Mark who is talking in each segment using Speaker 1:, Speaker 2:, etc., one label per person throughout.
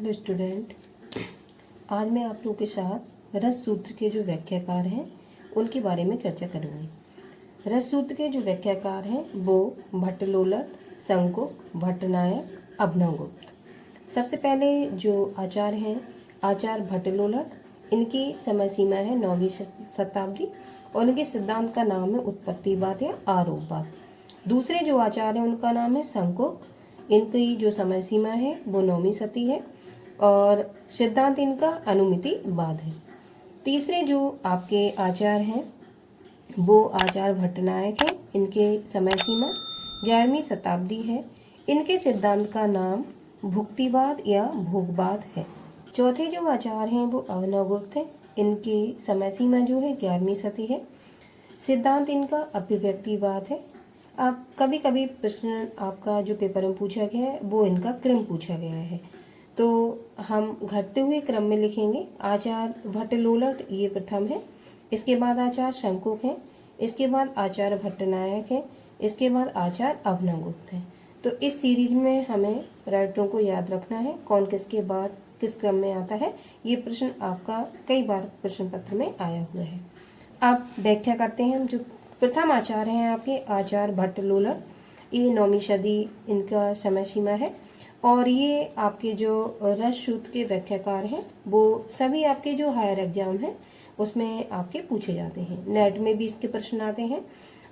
Speaker 1: Hello student, आज मैं आप लोगों के साथ रस सूत्र के जो व्याख्याकार हैं उनके बारे में चर्चा करूँगी। रस सूत्र के जो व्याख्याकार हैं वो भट्टलोलट, शंकुक, भट्टनायक, अभिनवगुप्त। सबसे पहले जो आचार्य हैं आचार्य भट्टलोलट, इनकी समय सीमा है 9वीं शताब्दी और इनके सिद्धांत का नाम है उत्पत्तिवाद या आरोपवाद। दूसरे जो आचार्य हैं उनका नाम है शंकुक, इनकी जो समय सीमा है वो 9वीं सदी है और सिद्धांत इनका अनुमितिवाद है। तीसरे जो आपके आचार्य हैं वो आचार्य भट्टनायक हैं, इनके समय सीमा 11वीं शताब्दी है। इनके सिद्धांत का नाम भुक्तिवाद या भोगवाद है। चौथे जो आचार्य हैं वो अभिनवगुप्त हैं, इनकी समय सीमा जो है 11वीं सदी है। सिद्धांत इनका अभिव्यक्तिवाद है। अब कभी कभी प्रश्न आपका जो पेपर में पूछा गया है वो इनका क्रम पूछा गया है, तो हम घटते हुए क्रम में लिखेंगे। आचार्य भट्टलोलट ये प्रथम है, इसके बाद आचार्य शंकुक हैं, इसके बाद आचार्य भट्टनायक हैं, इसके बाद आचार्य अभिनवगुप्त हैं। तो इस सीरीज में हमें राइटरों को याद रखना है कौन किसके बाद किस क्रम में आता है। ये प्रश्न आपका कई बार प्रश्न पत्र में आया हुआ है। अब व्याख्या करते हैं। जो प्रथम आचार्य हैं आपके आचार्य भट्टलोलट, ये 9वीं सदी इनका समय सीमा है और ये आपके जो रस सूत्र के व्याख्याकार हैं वो सभी आपके जो हायर एग्जाम हैं उसमें आपके पूछे जाते हैं। नेट में भी इसके प्रश्न आते हैं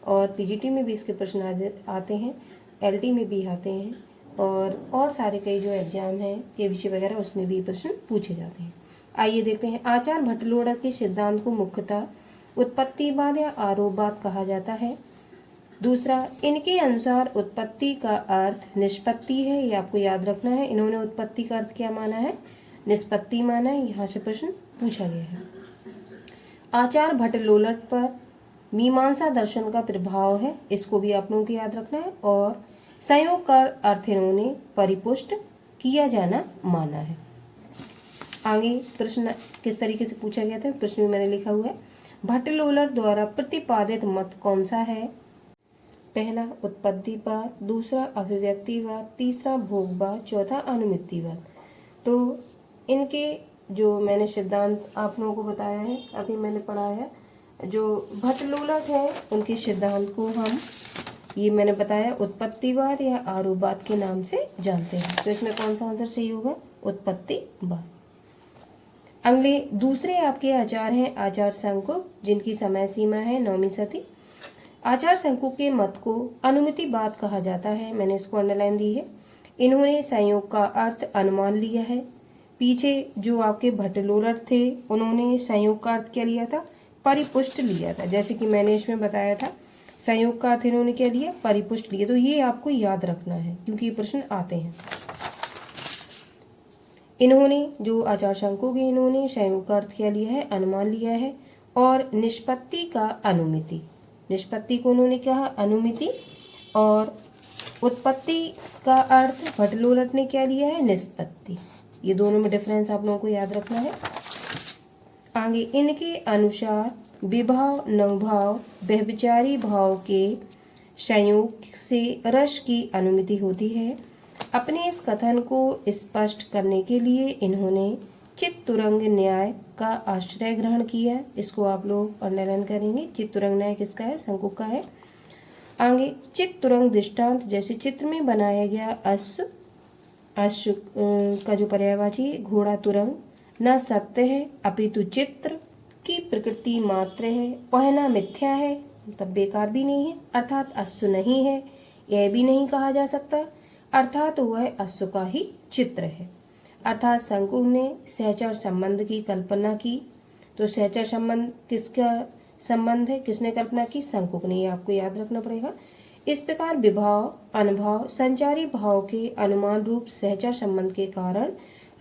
Speaker 1: और पीजीटी में भी इसके प्रश्न आते हैं, एलटी में भी आते हैं और सारे कई जो एग्जाम हैं केबीसी वगैरह उसमें भी प्रश्न पूछे जाते हैं। आइए देखते हैं। आचार्य भट्टलोलट के सिद्धांत को मुख्यतः उत्पत्तिवाद या आरोपवाद कहा जाता है। दूसरा, इनके अनुसार उत्पत्ति का अर्थ निष्पत्ति है, ये आपको याद रखना है। इन्होंने उत्पत्ति का अर्थ क्या माना है? निष्पत्ति माना है। यहाँ से प्रश्न पूछा गया है। आचार्य भट्टलोलट पर मीमांसा दर्शन का प्रभाव है, इसको भी आप लोगों को याद रखना है। और संयोग का अर्थ इन्होंने परिपुष्ट किया जाना माना है। आगे प्रश्न किस तरीके से पूछा गया था, प्रश्न में मैंने लिखा हुआ है। भट्टलोलट द्वारा प्रतिपादित मत कौन सा है? पहला उत्पत्तिवाद, दूसरा अभिव्यक्तिवाद, तीसरा भोगवाद, चौथा अनुमितिवाद। तो इनके जो मैंने सिद्धांत आप लोगों को बताया है, अभी मैंने पढ़ाया है, जो भट्टलोलट है उनके सिद्धांत को हम ये मैंने बताया उत्पत्तिवाद या आरोपवाद के नाम से जानते हैं। तो इसमें कौन सा आंसर सही होगा? उत्पत्तिवाद। अगले दूसरे आपके आचार्य हैं आचार्य शंकुक, जिनकी समय सीमा है 9वीं सदी। आचार्य शंकुक के मत को अनुमितिवाद कहा जाता है, मैंने इसको अंडरलाइन दी है। इन्होंने संयोग का अर्थ अनुमान लिया है। पीछे जो आपके भट्टलोलट थे उन्होंने संयोग का अर्थ क्या लिया था? परिपुष्ट लिया था। जैसे कि मैंने इसमें बताया था संयोग का अर्थ इन्होंने क्या लिया? परिपुष्ट लिया। तो ये आपको याद रखना है क्योंकि ये प्रश्न आते हैं। इन्होंने जो आचार्य शंकुक है इन्होंने संयोग का अर्थ क्या लिया है? अनुमान लिया है। और निष्पत्ति का अनुमिति, निष्पत्ति को उन्होंने कहा अनुमिति, और उत्पत्ति का अर्थ भट्टलोलट ने क्या लिया है? निष्पत्ति। ये दोनों में डिफरेंस आप लोगों को याद रखना है। आगे इनके अनुसार विभाव, नवभाव, व्यभिचारी भाव के संयोग से रस की अनुमिति होती है। अपने इस कथन को स्पष्ट करने के लिए इन्होंने चित्तुरंग न्याय का आश्रय ग्रहण किया। इसको आप लोग अंडरलाइन करेंगे। चित्तुरंग न्याय किसका है? शंकुक का है। आगे चित्तुरंग दृष्टांत, जैसे चित्र में बनाया गया अश्व, अश्व का जो पर्यायवाची घोड़ा तुरंग न सत्य है अपितु चित्र की प्रकृति मात्र है, वह न मिथ्या है मतलब बेकार भी नहीं है, अर्थात अश्व नहीं है यह भी नहीं कहा जा सकता, अर्थात वह अश्व का ही चित्र है। अर्थात शंकुक ने सहचर संबंध की कल्पना की। तो सहचर संबंध किसका संबंध है? किसने कल्पना की? शंकुक ने। आपको याद रखना पड़ेगा। इस प्रकार विभाव, अनुभव, संचारी भाव के अनुमान रूप सहचर संबंध के कारण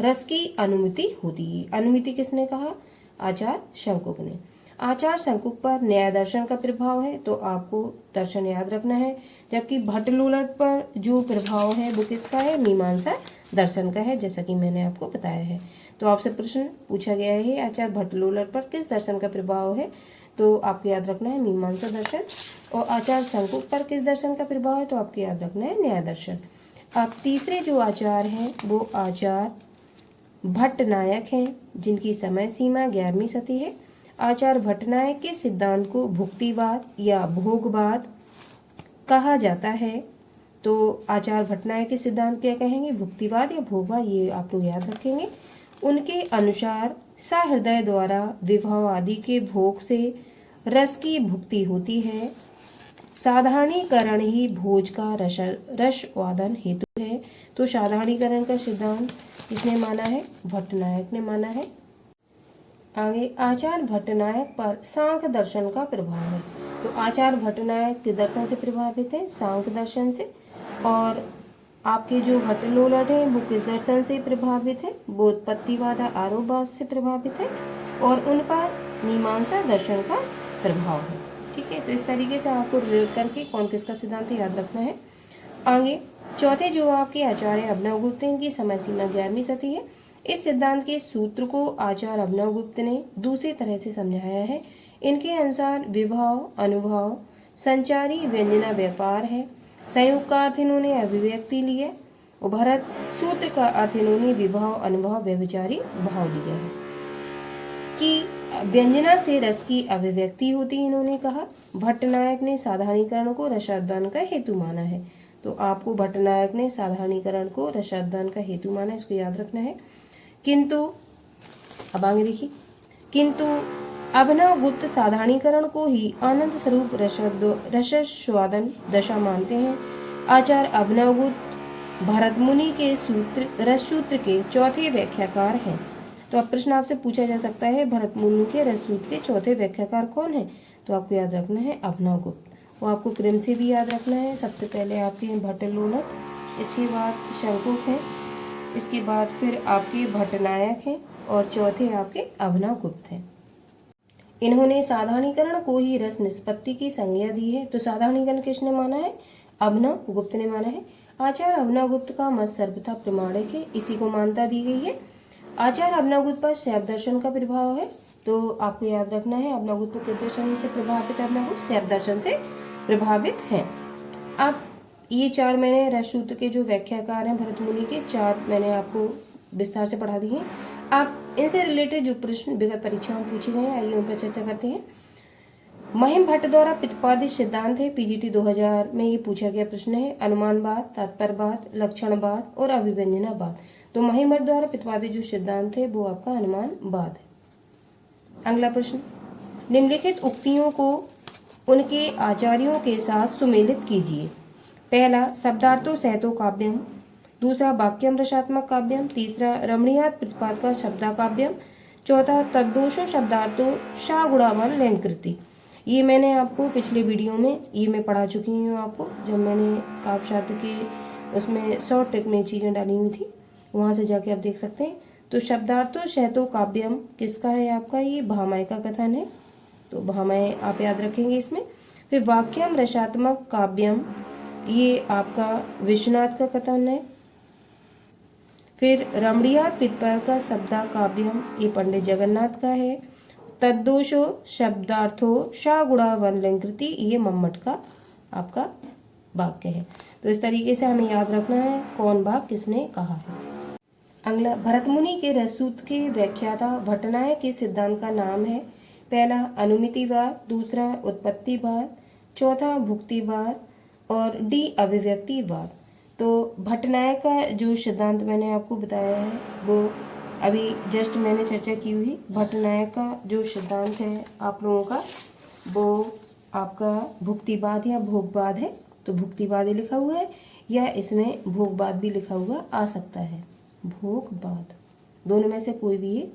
Speaker 1: रस की अनुमिति होती है। अनुमिति किसने कहा? आचार्य शंकुक ने। आचार्य शंकुक पर न्याय दर्शन का प्रभाव है, तो आपको दर्शन याद रखना है। जबकि भट्टलोलट पर जो प्रभाव है वो किसका है? मीमांसा दर्शन का है, जैसा कि मैंने आपको बताया है। तो आपसे प्रश्न पूछा गया है आचार्य भट्टलोलट पर किस दर्शन का प्रभाव है, तो आपको याद रखना है मीमांसा दर्शन। और आचार्य शंकुक पर किस दर्शन का प्रभाव है, तो आपको याद रखना है न्याय दर्शन। अब तीसरे जो आचार्य हैं वो आचार्य भट्टनायक हैं, जिनकी समय सीमा 11वीं सदी है। आचार्य भट्टनायक के सिद्धांत को भुक्तिवाद या भोगवाद कहा जाता है। तो आचार्य भट्टनायक के सिद्धांत क्या कहेंगे, भुक्तिवाद या भोगवाद, ये आप लोग याद रखेंगे। उनके अनुसार सहृदय द्वारा विभव आदि के भोग से रस की भुक्ति होती है। साधारणीकरण ही भोज का रसवादन हेतु है। तो साधारणीकरण का सिद्धांत किसने माना है, भट्टनायक ने माना है। आगे आचार्य भट्टनायक पर सांख्य दर्शन का प्रभाव है। तो आचार्य भट्टनायक के दर्शन से प्रभावित है, सांख्य दर्शन से। और आपके जो भट्टलोलट है वो किस दर्शन से प्रभावित है, बोधपत्तिवाद आरोपवाद से प्रभावित है। और उन पर मीमांसा दर्शन का प्रभाव है। ठीक है, तो इस तरीके से आपको रिलेट करके कौन किसका सिद्धांत याद रखना है। आगे चौथे जो आपके आचार्य अभिनवगुप्त हैं, इनकी समय सीमा 11वीं सदी है। इस सिद्धांत के सूत्र को आचार्य अभिनवगुप्त ने दूसरी तरह से समझाया है। इनके अनुसार विभाव, अनुभव, संचारी व्यंजना व्यापार है। संयोग का अर्थ इन्होंने अभिव्यक्ति लिया। उभरत सूत्र का अर्थ इन्होंने विभाव, अनुभव, व्यभिचारी भाव लिया है कि व्यंजना से रस की अभिव्यक्ति होती, इन्होंने कहा। भट्टनायक ने साधारणीकरण को रसादान का हेतु माना है। तो आपको भट्टनायक ने साधारणीकरण को रसादान का हेतु माना, इसको याद रखना है। किंतु अब आगे देखिए, किंतु अभिनवगुप्त साधारणीकरण को ही आनंद स्वरूप रसस्वादन दशा मानते हैं। आचार्य अभिनवगुप्त भरतमुनि के सूत्र रस सूत्र के चौथे व्याख्याकार हैं। तो अब प्रश्न आपसे पूछा जा सकता है, भरतमुनि के रस सूत्र के चौथे व्याख्याकार कौन है। तो आपको याद रखना है अभिनवगुप्त। वो आपको क्रम से भी याद रखना है। सबसे पहले आपके हैं भट्टलोलट, इसके बाद शंकुक हैं, इसके बाद फिर आपके भट्टनायक हैं और चौथे आपके अभिनवगुप्त हैं। इन्होंने साधारणीकरण को ही रस निष्पत्ति की संज्ञा दी है। तो साधारणीकरण किसने माना है, अभिनवगुप्त ने माना है। आचार्य अभिनवगुप्त का मत सर्वथा प्रमाणिक है, इसी को मान्यता दी गई है। आचार्य अभिनवगुप्त पर शैव दर्शन का प्रभाव है। तो आपको याद रखना है अभिनवगुप्त किस दर्शन से प्रभावित है, अभिनवगुप्त शैव दर्शन से प्रभावित है। अब ये चार मैंने रस सूत्र के जो व्याख्याकार हैं भरतमुनि के, चार मैंने आपको विस्तार से पढ़ा दिए हैं। अब इनसे रिलेटेड जो प्रश्न विगत परीक्षा में पूछे गए हैं, आइए उन पर चर्चा करते हैं। महिम भट्ट द्वारा प्रतिपादित सिद्धांत है, पीजीटी 2000 में ये पूछा गया प्रश्न है। अनुमानवाद, तात्पर्यवाद, लक्षणवाद और अभिव्यंजनावाद। तो महिम भट्ट द्वारा प्रतिपादित जो सिद्धांत है वो आपका अनुमानवाद है। अगला प्रश्न, निम्नलिखित उक्तियों को उनके आचार्यों के साथ सुमेलित कीजिए। पहला शब्दार्थो सहतो काव्यम, दूसरा वाक्यम रसात्मक काव्यम, तीसरा रमणीयात प्रतिपादका शब्दा काव्यम, चौथा तद्दोषो शब्दार्थो शागुणावान लैंकृति। ये मैंने आपको पिछले वीडियो में ये मैं पढ़ा चुकी हूँ आपको, जब मैंने काव्य शास्त्र के उसमें शॉर्ट ट्रिक में चीज़ें डाली हुई थी, वहाँ से जाके आप देख सकते हैं। तो शब्दार्थो सहतो काव्यम किसका है आपका, ये भामय का कथन है। तो भामय आप याद रखेंगे इसमें। फिर वाक्यम रसात्मक काव्यम, ये आपका विश्वनाथ का कथन है। फिर रमणीयात प्रतिपादका का शब्दा काव्यम, ये पंडित जगन्नाथ का है। तद्दोषो शब्दार्थो शागुणावन लंकृति, ये मम्मट का आपका वाक्य है। तो इस तरीके से हमें याद रखना है कौन भाग किसने कहा है। अगला, भरतमुनि के रस सूत्र की व्याख्याता भट्टनायक के सिद्धांत का नाम है। पहला अनुमितिवाद, दूसरा उत्पत्तिवाद, चौथा भुक्तिवाद और डी अभिव्यक्तिवाद। तो भट्टनायक का जो सिद्धांत मैंने आपको बताया है वो अभी जस्ट मैंने चर्चा की हुई। भट्टनायक का जो सिद्धांत है आप लोगों का वो आपका भुक्तिवाद या भोगवाद है। तो भुक्तिवाद ही लिखा हुआ है या इसमें भोगवाद भी लिखा हुआ आ सकता है, भोगवाद, दोनों में से कोई भी है।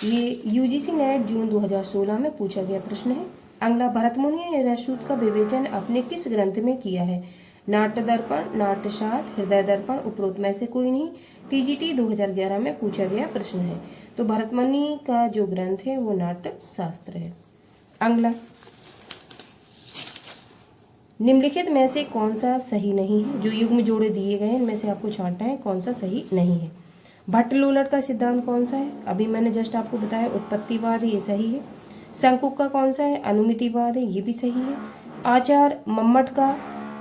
Speaker 1: ये यूजीसी नेट जून 2016 में पूछा गया प्रश्न है। अगला, भरतमुनि ने रस सूत्र का विवेचन अपने किस ग्रंथ में किया है। नाट्य दर्पण, नाट्यशास्त्र, हृदय दर्पण, उपरोक्त में से कोई नहीं। टीजीटी 2011 में पूछा गया प्रश्न है। तो भरतमुनि का जो ग्रंथ है वो नाट्य शास्त्र है। अगला, निम्नलिखित में से कौन सा सही नहीं है। जो युग्म जोड़े दिए गए हैं इनमें से आपको छांटना है कौन सा सही नहीं है। भट्टलोलट का सिद्धांत कौन सा है, अभी मैंने जस्ट आपको बताया उत्पत्तिवाद है, ये सही है। शंकुक का कौन सा है, अनुमितिवाद है, ये भी सही है। आचार्य मम्मट का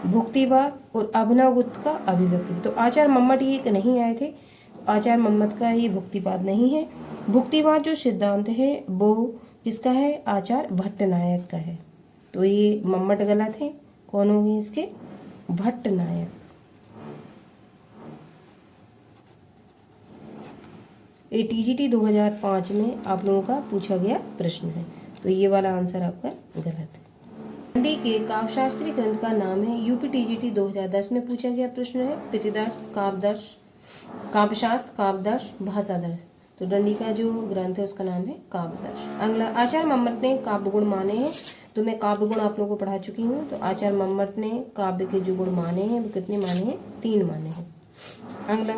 Speaker 1: भुक्तिवाद और अभिनवगुप्त का अभिव्यक्ति। तो आचार्य मम्मट ये नहीं आए थे, आचार्य मम्मट का ये भुक्तिवाद नहीं है। भुक्तिवाद जो सिद्धांत है वो किसका है, आचार्य भट्टनायक का है। तो ये मम्मट गलत है, कौन होंगे इसके, भट्टनायक। ये टीजीटी 2005 में आप लोगों का पूछा गया प्रश्न है, तो ये वाला आंसर आपका गलत है। दंडी के काव्यशास्त्री ग्रंथ का नाम है, यूपी टीजीटी 2010 में पूछा गया प्रश्न है, प्रतिदर्श, काव्यदर्श, काव्यशास्त्र, काव्यदर्श, भाषादर्श। तो दंडी का जो ग्रंथ है उसका नाम है काव्यदर्श। अगला, आचार्य मम्मट ने काव्य गुण माने हैं। तो मैं काव्य गुण आप लोगों को पढ़ा चुकी हूँ। तो आचार्य मम्मट ने काव्य के जो गुण माने हैं वो कितने माने हैं, 3 माने हैं। अगला,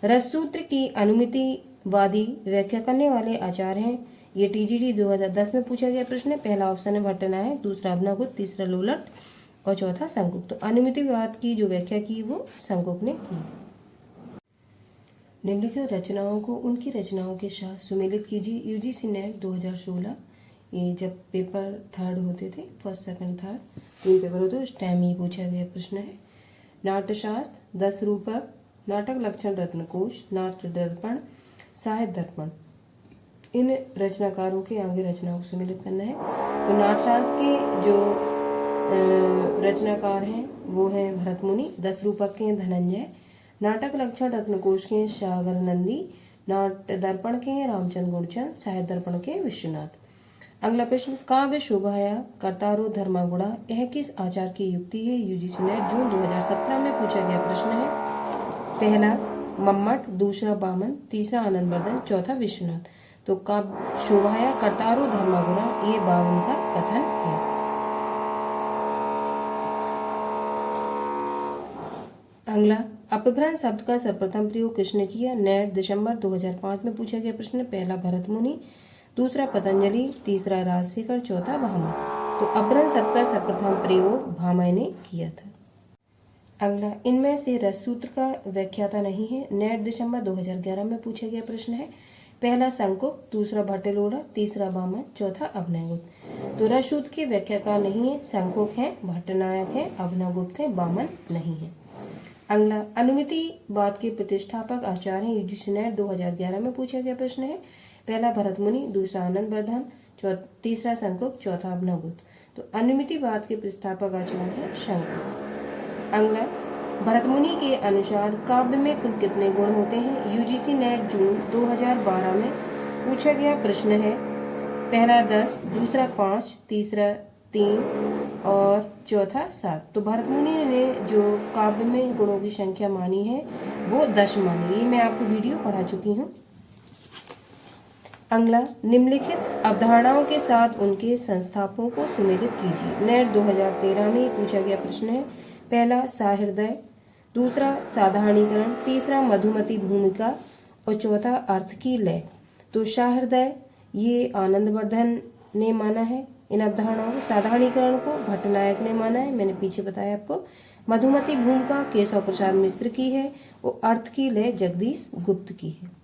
Speaker 1: रससूत्र की अनुमितिवादी व्याख्या करने वाले आचार्य हैं। ये टीजीटी 2010 में पूछा गया प्रश्न है। पहला ऑप्शन है भट्टनायक, दूसरा अभिनवगुप्त, तीसरा लोलट और चौथा शंकुक। तो अनुमितिवाद की जो व्याख्या की वो शंकुक ने की। निम्नलिखित रचनाओं को उनकी रचनाओं के साथ सुमेलित कीजिए। यूजीसी नेट 2016, ये जब पेपर 3rd होते थे, 1st, 2nd, 3rd 3 पेपर होते उस टाइम ये पूछा गया प्रश्न है। नाट्यशास्त्र, 10 रूपक, नाटक लक्षण रत्नकोश, नाट्य दर्पण, साहित्य दर्पण। इन रचनाकारों के आगे रचनाओं को सम्मिलित करना है। तो नाट्यशास्त्र के जो रचनाकार हैं वो हैं भरत मुनि, 10 रूपक के धनंजय, नाटक लक्षण रत्नकोश के सागर नंदी, नाट्य दर्पण के रामचंद्र गुणचंद, साहित्य दर्पण के विश्वनाथ। अगला प्रश्न, काव्य शोभाया कर्तारो धर्मागुणा, यह किस आचार्य की युक्ति है। यूजीसी नेट जून 2017 में पूछा गया प्रश्न है। पहला मम्मट, दूसरा बामन, तीसरा आनंदवर्धन, चौथा विश्वनाथ। तो काव्य शोभाया कर्तारो धर्मागुणा ये बामन का कथन है। अगला, अपभ्रंश शब्द का सर्वप्रथम प्रयोग किसने किया। नेट दिसंबर 2005 में पूछा गया प्रश्न। पहला भरत मुनि, दूसरा पतंजलि, तीसरा राजशेखर, चौथा भामह। तो अपभ्रंश शब्द का सर्वप्रथम प्रयोग भामह ने किया था। अगला, इनमें से रससूत्र का व्याख्याता नहीं है। नेट दिसंबर 2011 में पूछा गया प्रश्न है। पहला शंकुक, दूसरा भट्टलोड़ा, तीसरा बामन, चौथा अभिनवगुप्त। तो रससूत्र के व्याख्याकार नहीं है, शंकुक है, भट्टनायक है, अभिनवगुप्त है, बामन नहीं है। अगला, अनुमितिवाद के प्रतिष्ठापक आचार्य हैं। यूजीसी नेट 2011 में पूछा गया प्रश्न है। पहला भरत मुनि, दूसरा आनंदवर्धन, तीसरा शंकुक, चौथा अभिनवगुप्त। तो अनुमितिवाद के प्रतिष्ठापक आचार्य हैं शंकुक। अगला, भरत मुनि के अनुसार काव्य में कुल कितने गुण होते हैं। यूजीसी नेट जून 2012 में पूछा गया प्रश्न है। पहला 10, दूसरा 5, तीसरा 3 और चौथा 7। तो भरत मुनि ने जो काव्य में गुणों की संख्या मानी है वो 10 मानी। ये मैं आपको वीडियो पढ़ा चुकी हूँ। अगला, निम्नलिखित अवधारणाओं के साथ उनके संस्थापकों को सुमेलित कीजिए। नेट 2013 में पूछा गया प्रश्न है। पहला सहृदय, दूसरा साधारणीकरण, तीसरा मधुमती भूमिका और चौथा अर्थ की लय। तो सहृदय ये आनंदवर्धन ने माना है इन अवधारणाओं को। साधारणीकरण को भट्टनायक ने माना है, मैंने पीछे बताया आपको। मधुमती भूमिका केशव प्रसाद मिश्र की है और अर्थ की लय जगदीश गुप्त की है।